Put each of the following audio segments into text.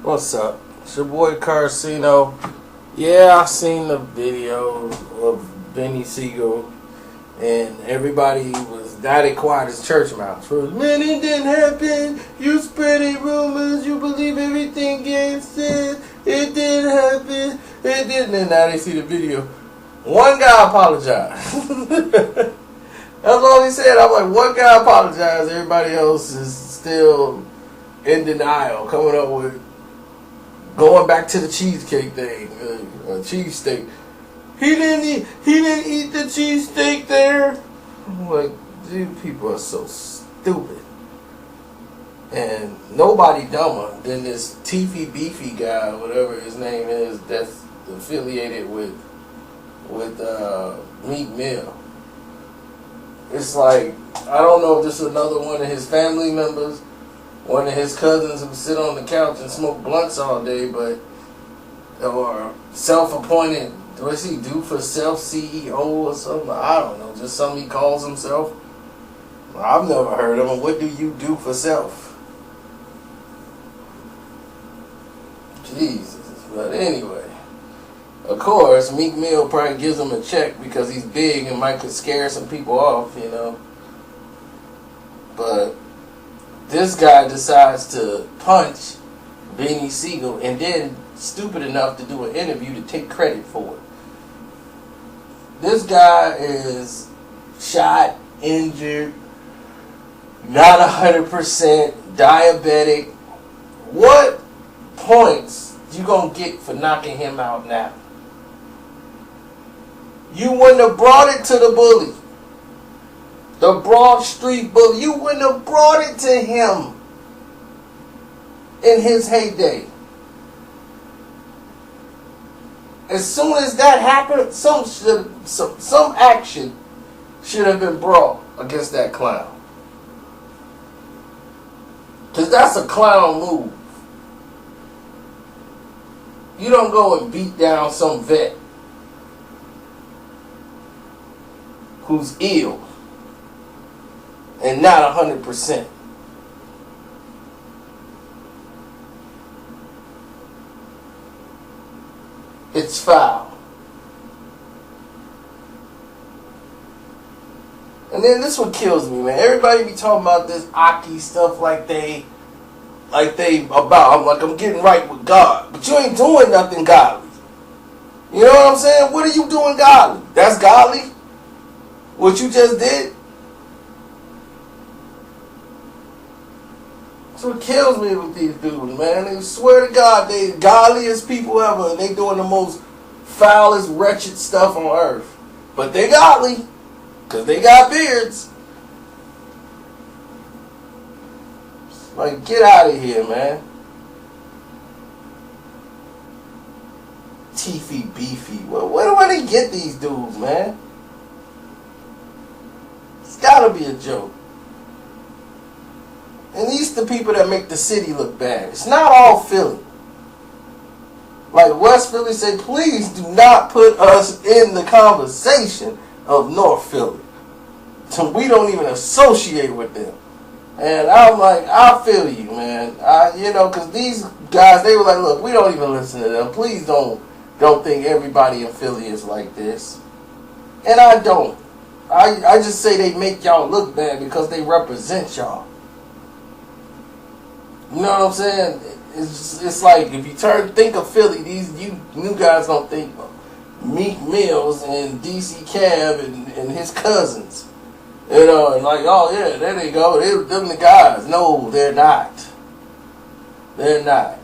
What's up? It's your boy Karceno. Yeah, I seen the video of Beanie Sigel, and everybody was dyed quiet as church mouse. Man, it didn't happen. You spreading rumors. You believe everything Gabe said. It didn't happen. It didn't. And now they see the video. One guy apologized. That's all he said. I'm like, one guy apologized. Everybody else is still in denial, coming up with going back to the cheesecake thing, cheesesteak. He didn't eat the cheesesteak there. I'm like, dude, people are so stupid. And nobody dumber than this Teefy Bey guy, whatever his name is, that's affiliated with Meek Mill. It's like, I don't know if this is another one of his family members, one of his cousins who sit on the couch and smoke blunts all day, but or self-appointed, what's he do for self CEO or something? I don't know, just something he calls himself. I've never heard of him. What do you do for self? Jesus. But anyway, of course, Meek Mill probably gives him a check because he's big and might could scare some people off, you know. But this guy decides to punch Beanie Sigel and then stupid enough to do an interview to take credit for it. This guy is shot, injured, not 100%, diabetic. What points you gonna get for knocking him out now? You wouldn't have brought it to the bully. The Broad Street bully. You wouldn't have brought it to him in his heyday. As soon as that happened, some action should have been brought against that clown. Because that's a clown move. You don't go and beat down some vet who's ill and not 100%. It's foul. And then this one kills me, man. Everybody be talking about this Aki stuff like they about. I'm getting right with God. But you ain't doing nothing godly. You know what I'm saying? What are you doing godly? That's godly? What you just did? That's what kills me with these dudes, man. They swear to God they the godliest people ever, and they doing the most foulest, wretched stuff on earth. But they godly, because they got beards. Like, get out of here, man. Teefy Bey. Well, where do they get these dudes, man? It's gotta be a joke. And these the people that make the city look bad. It's not all Philly. Like West Philly say, please do not put us in the conversation of North Philly. So we don't even associate with them. And I'm like, I feel you, man. Because these guys, they were like, look, we don't even listen to them. Please don't think everybody in Philly is like this. And I don't. I just say they make y'all look bad because they represent y'all. You know what I'm saying? It's like if you think of Philly, you new guys don't think Meek Mills and DC Cab and his cousins. You know, and like, oh yeah, there they go. Them the guys. No, they're not. They're not.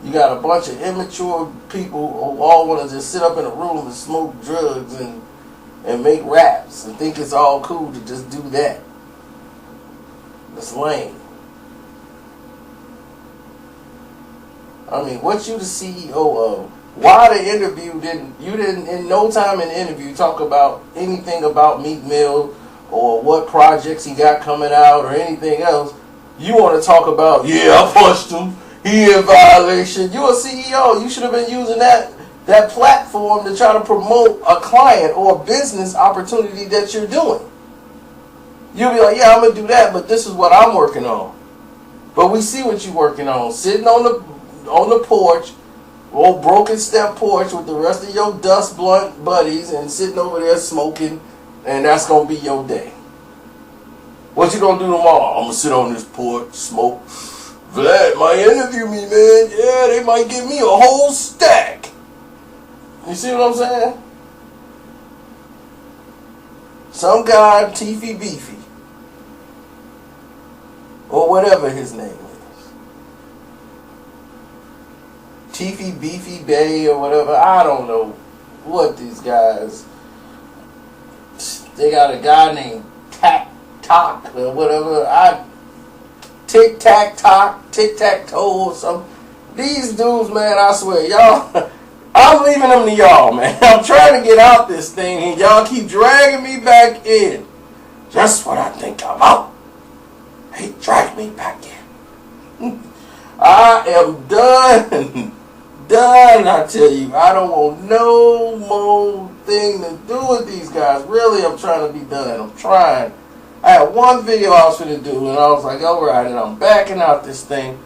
You got a bunch of immature people who all want to just sit up in a room and smoke drugs and make raps and think it's all cool to just do that. It's lame. I mean, what you the CEO of? Why the interview you didn't in no time in the interview talk about anything about Meek Mill or what projects he got coming out or anything else? You want to talk about, yeah, I punched him, he in violation. You a CEO, you should have been using that platform to try to promote a client or a business opportunity that you're doing. You'll be like, yeah, I'm going to do that, but this is what I'm working on. But we see what you're working on. Sitting on the porch, old broken step porch with the rest of your dust blunt buddies and sitting over there smoking, and that's going to be your day. What you going to do tomorrow? I'm going to sit on this porch, smoke. Vlad might interview me, man. Yeah, they might give me a whole stack. You see what I'm saying? Some guy, Teefy Beefy, or whatever his name is. Teefy Beefy Bey or whatever. I don't know what these guys. They got a guy named Tock or whatever. Tic Tac Toe or something. These dudes, man, I swear, y'all. I'm leaving them to y'all, man. I'm trying to get out this thing, and y'all keep dragging me back in. Just what I think about. They drag me back in. I am done. Done, I tell you. I don't want no more thing to do with these guys. Really, I'm trying to be done. I'm trying. I had one video I was going to do, and I was like, alright, and I'm backing out this thing.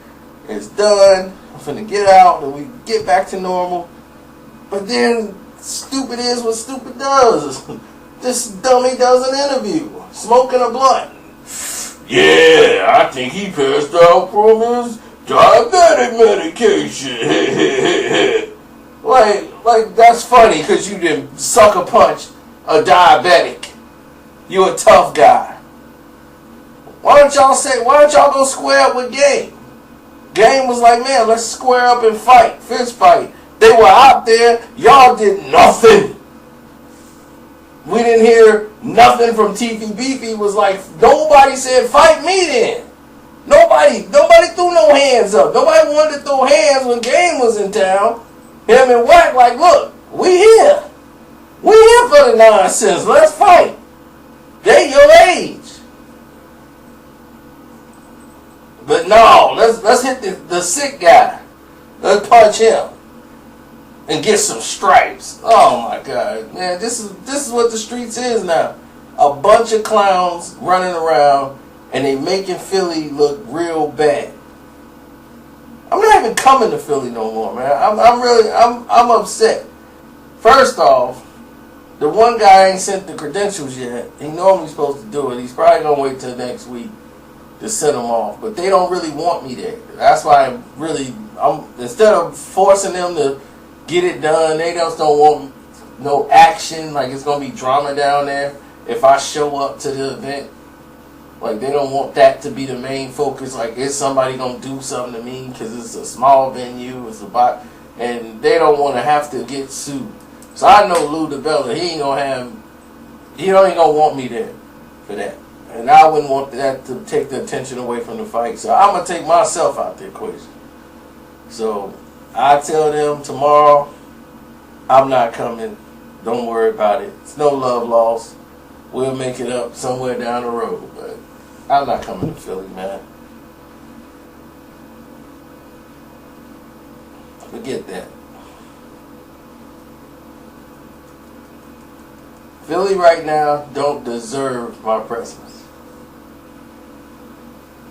It's done. I'm finna get out, and we get back to normal. But then, stupid is what stupid does. This dummy does an interview, smoking a blunt. Yeah, I think he passed out from his diabetic medication. like that's funny because you didn't sucker punch a diabetic. You a tough guy. Why don't y'all go square up with Game? Game was like, man, let's square up and fight, fist fight. They were out there. Y'all did nothing. We didn't hear nothing from Teefy Beefy. Was like, nobody said, fight me then. Nobody threw no hands up. Nobody wanted to throw hands when Game was in town. Him and Wack like, look, we here. We here for the nonsense. Let's fight. They your age. But no, let's hit the sick guy. Let's punch him. And get some stripes. Oh my God, man! This is what the streets is now. A bunch of clowns running around, and they making Philly look real bad. I'm not even coming to Philly no more, man. I'm upset. First off, the one guy ain't sent the credentials yet. He normally supposed to do it. He's probably gonna wait till next week to send them off. But they don't really want me there. That's why I'm instead of forcing them to get it done, they just don't want no action, like it's going to be drama down there if I show up to the event. Like, they don't want that to be the main focus, like, is somebody going to do something to me, because it's a small venue, and they don't want to have to get sued. So I know Lou DeBella, he ain't going to want me there for that. And I wouldn't want that to take the attention away from the fight, so I'm going to take myself out the equation. So I tell them tomorrow, I'm not coming. Don't worry about it. It's no love lost. We'll make it up somewhere down the road. But I'm not coming to Philly, man. Forget that. Philly right now don't deserve my presence.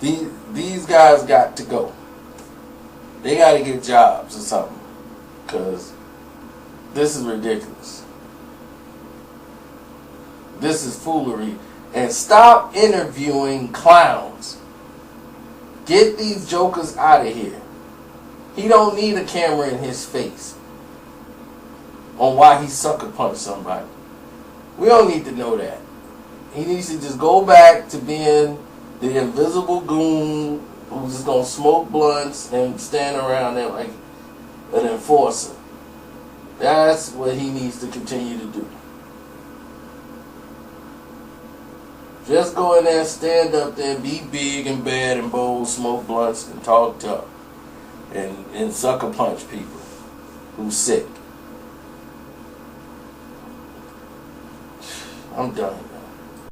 These guys got to go. They got to get jobs or something, because this is ridiculous. This is foolery. And stop interviewing clowns. Get these jokers out of here. He don't need a camera in his face on why he sucker punched somebody. We don't need to know that. He needs to just go back to being the invisible goon who's just going to smoke blunts and stand around there like an enforcer. That's what he needs to continue to do. Just go in there, stand up there, be big and bad and bold, smoke blunts and talk tough. And sucker punch people who's sick. I'm done.